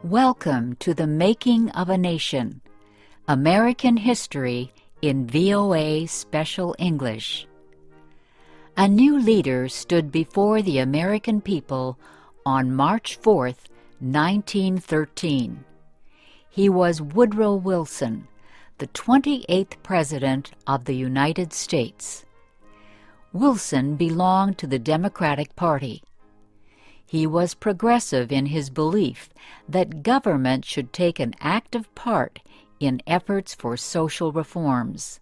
Welcome to the Making of a Nation, American History in VOA Special English. A new leader stood before the American people on March 4th, 1913. He was Woodrow Wilson, the 28th President of the United States. Wilson belonged to the Democratic Party. He was progressive in his belief that government should take an active part in efforts for social reforms.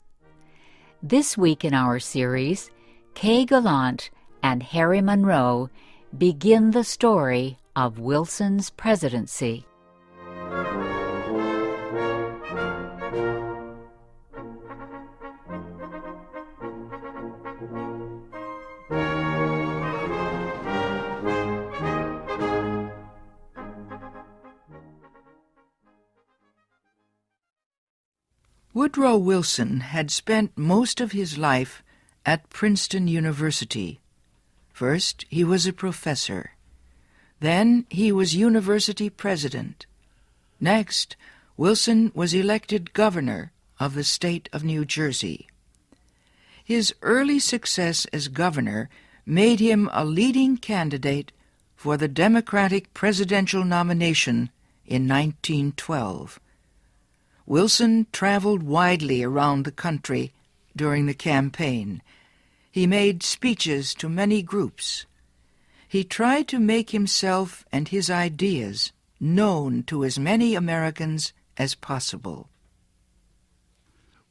This week in our series, Kay Gallant and Harry Monroe begin the story of Wilson's presidency. Woodrow Wilson had spent most of his life at Princeton University. First, he was a professor. Then he was university president. Next, Wilson was elected governor of the state of New Jersey. His early success as governor made him a leading candidate for the Democratic presidential nomination in 1912. Wilson traveled widely around the country during the campaign. He made speeches to many groups. He tried to make himself and his ideas known to as many Americans as possible.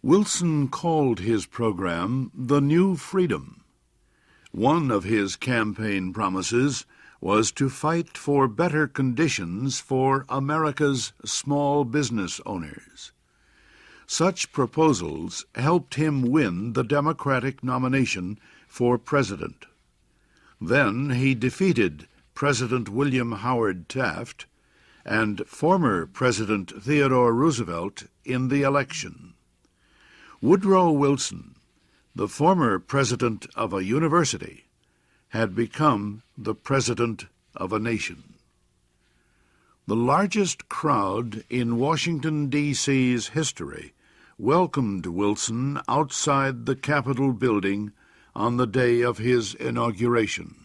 Wilson called his program the New Freedom. One of his campaign promises was to fight for better conditions for America's small business owners. Such proposals helped him win the Democratic nomination for president. Then he defeated President William Howard Taft and former President Theodore Roosevelt in the election. Woodrow Wilson, the former president of a university, had become the president of a nation. The largest crowd in Washington, D.C.'s history welcomed Wilson outside the Capitol building on the day of his inauguration.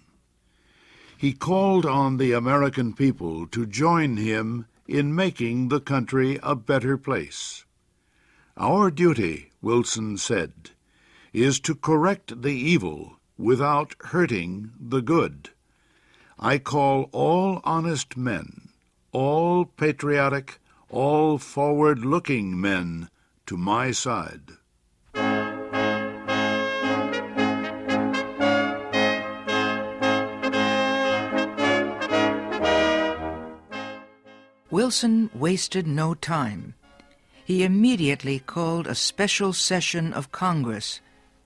He called on the American people to join him in making the country a better place. "Our duty," Wilson said, "is to correct the evil without hurting the good. I call all honest men, all patriotic, all forward-looking men to my side." Wilson wasted no time. He immediately called a special session of Congress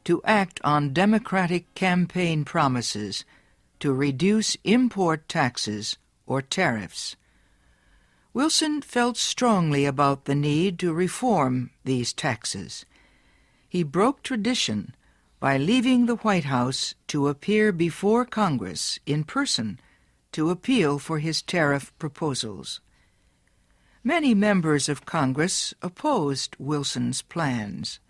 to act on Democratic campaign promises to reduce import taxes or tariffs. Wilson felt strongly about the need to reform these taxes. He broke tradition by leaving the White House to appear before Congress in person to appeal for his tariff proposals. Many members of Congress opposed Wilson's plans,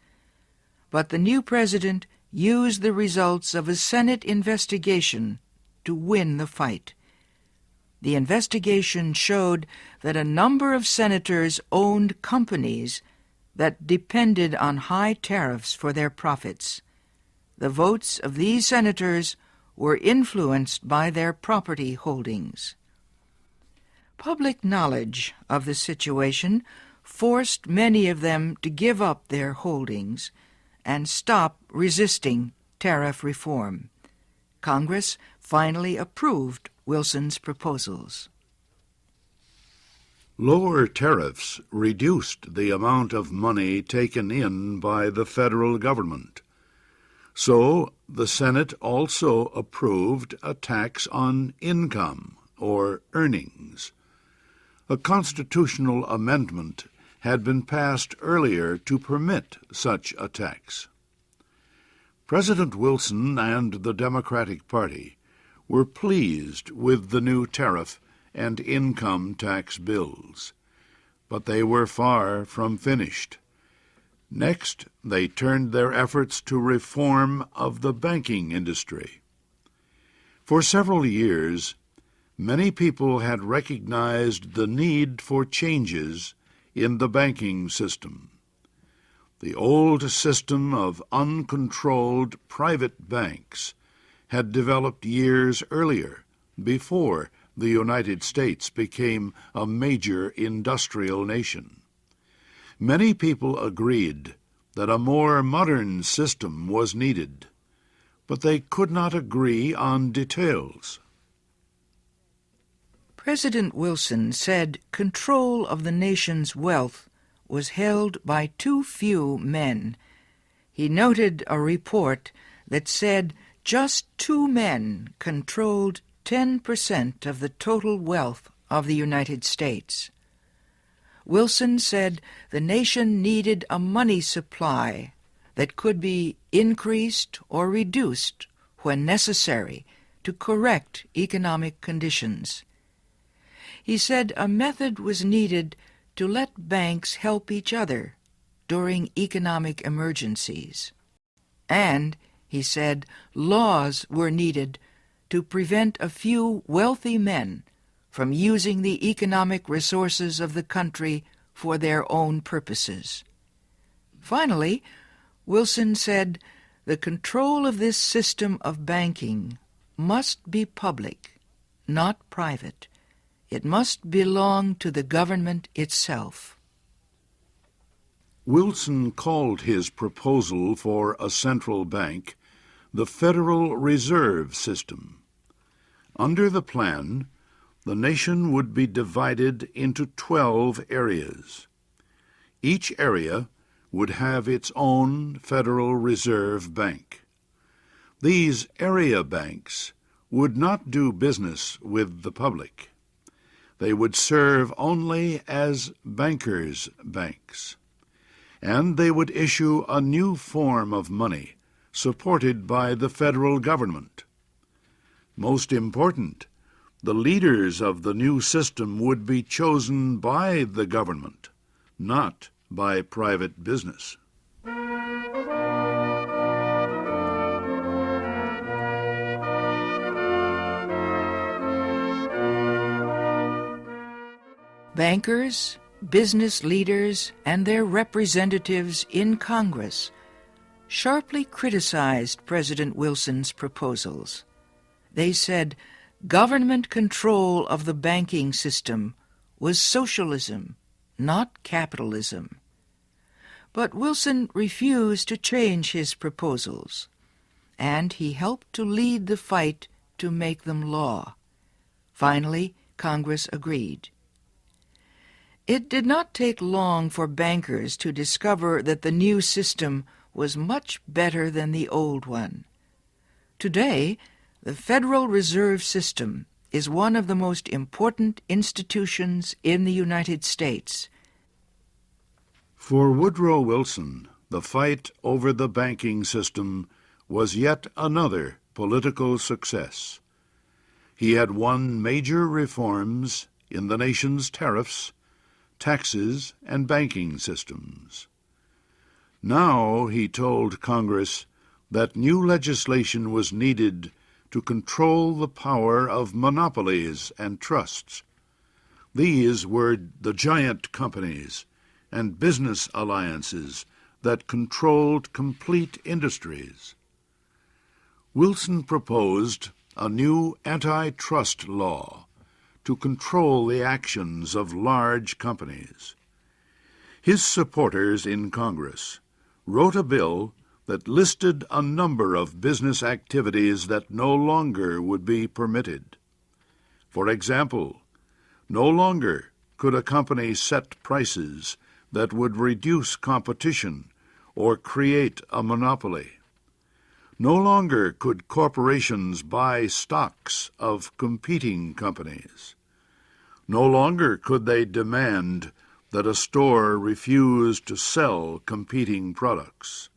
but the new president used the results of a Senate investigation to win the fight. The investigation showed that a number of senators owned companies that depended on high tariffs for their profits. The votes of these senators were influenced by their property holdings. Public knowledge of the situation forced many of them to give up their holdings and stop resisting tariff reform. Congress finally approved Wilson's proposals. Lower tariffs reduced the amount of money taken in by the federal government. So the Senate also approved a tax on income or earnings. A constitutional amendment had been passed earlier to permit such a tax. President Wilson and the Democratic Party were pleased with the new tariff and income tax bills. But they were far from finished. Next, they turned their efforts to reform of the banking industry. For several years, many people had recognized the need for changes in the banking system. The old system of uncontrolled private banks had developed years earlier, before the United States became a major industrial nation. Many people agreed that a more modern system was needed, but they could not agree on details. President Wilson said control of the nation's wealth was held by too few men. He noted a report that said just 2 men controlled 10% of the total wealth of the United States. Wilson said the nation needed a money supply that could be increased or reduced when necessary to correct economic conditions. He said a method was needed to let banks help each other during economic emergencies. And, he said, laws were needed to prevent a few wealthy men from using the economic resources of the country for their own purposes. Finally, Wilson said the control of this system of banking must be public, not private. It must belong to the government itself. Wilson called his proposal for a central bank the Federal Reserve System. Under the plan, the nation would be divided into 12 areas. Each area would have its own Federal Reserve Bank. These area banks would not do business with the public. They would serve only as bankers' banks, and they would issue a new form of money supported by the federal government. Most important, the leaders of the new system would be chosen by the government, not by private business. Bankers, business leaders, and their representatives in Congress sharply criticized President Wilson's proposals. They said government control of the banking system was socialism, not capitalism. But Wilson refused to change his proposals, and he helped to lead the fight to make them law. Finally, Congress agreed. It did not take long for bankers to discover that the new system was much better than the old one. Today, the Federal Reserve System is one of the most important institutions in the United States. For Woodrow Wilson, the fight over the banking system was yet another political success. He had won major reforms in the nation's tariffs, taxes, and banking systems. Now he told Congress that new legislation was needed to control the power of monopolies and trusts. These were the giant companies and business alliances that controlled complete industries. Wilson proposed a new antitrust law to control the actions of large companies. His supporters in Congress wrote a bill that listed a number of business activities that no longer would be permitted. For example, no longer could a company set prices that would reduce competition or create a monopoly. No longer could corporations buy stocks of competing companies. No longer could they demand that a store refuse to sell competing products.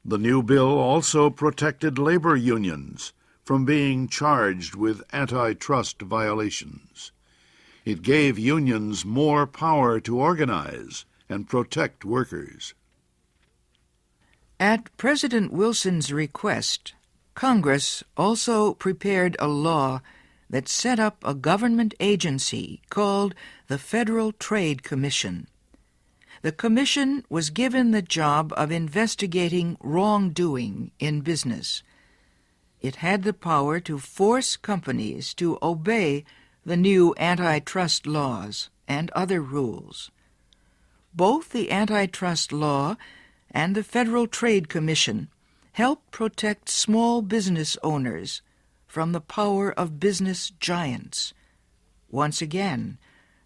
The new bill also protected labor unions from being charged with antitrust violations. It gave unions more power to organize and protect workers. At President Wilson's request, Congress also prepared a law that set up a government agency called the Federal Trade Commission. The commission was given the job of investigating wrongdoing in business. It had the power to force companies to obey the new antitrust laws and other rules. Both the antitrust law and the Federal Trade Commission help protect small business owners from the power of business giants. Once again,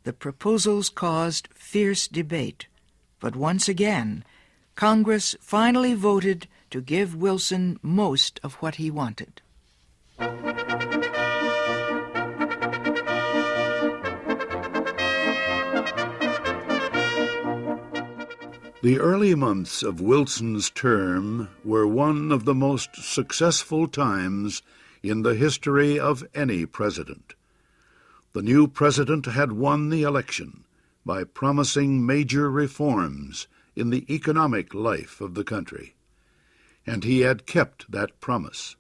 the proposals caused fierce debate, but once again, Congress finally voted to give Wilson most of what he wanted. The early months of Wilson's term were one of the most successful times in the history of any president. The new president had won the election by promising major reforms in the economic life of the country, and he had kept that promise.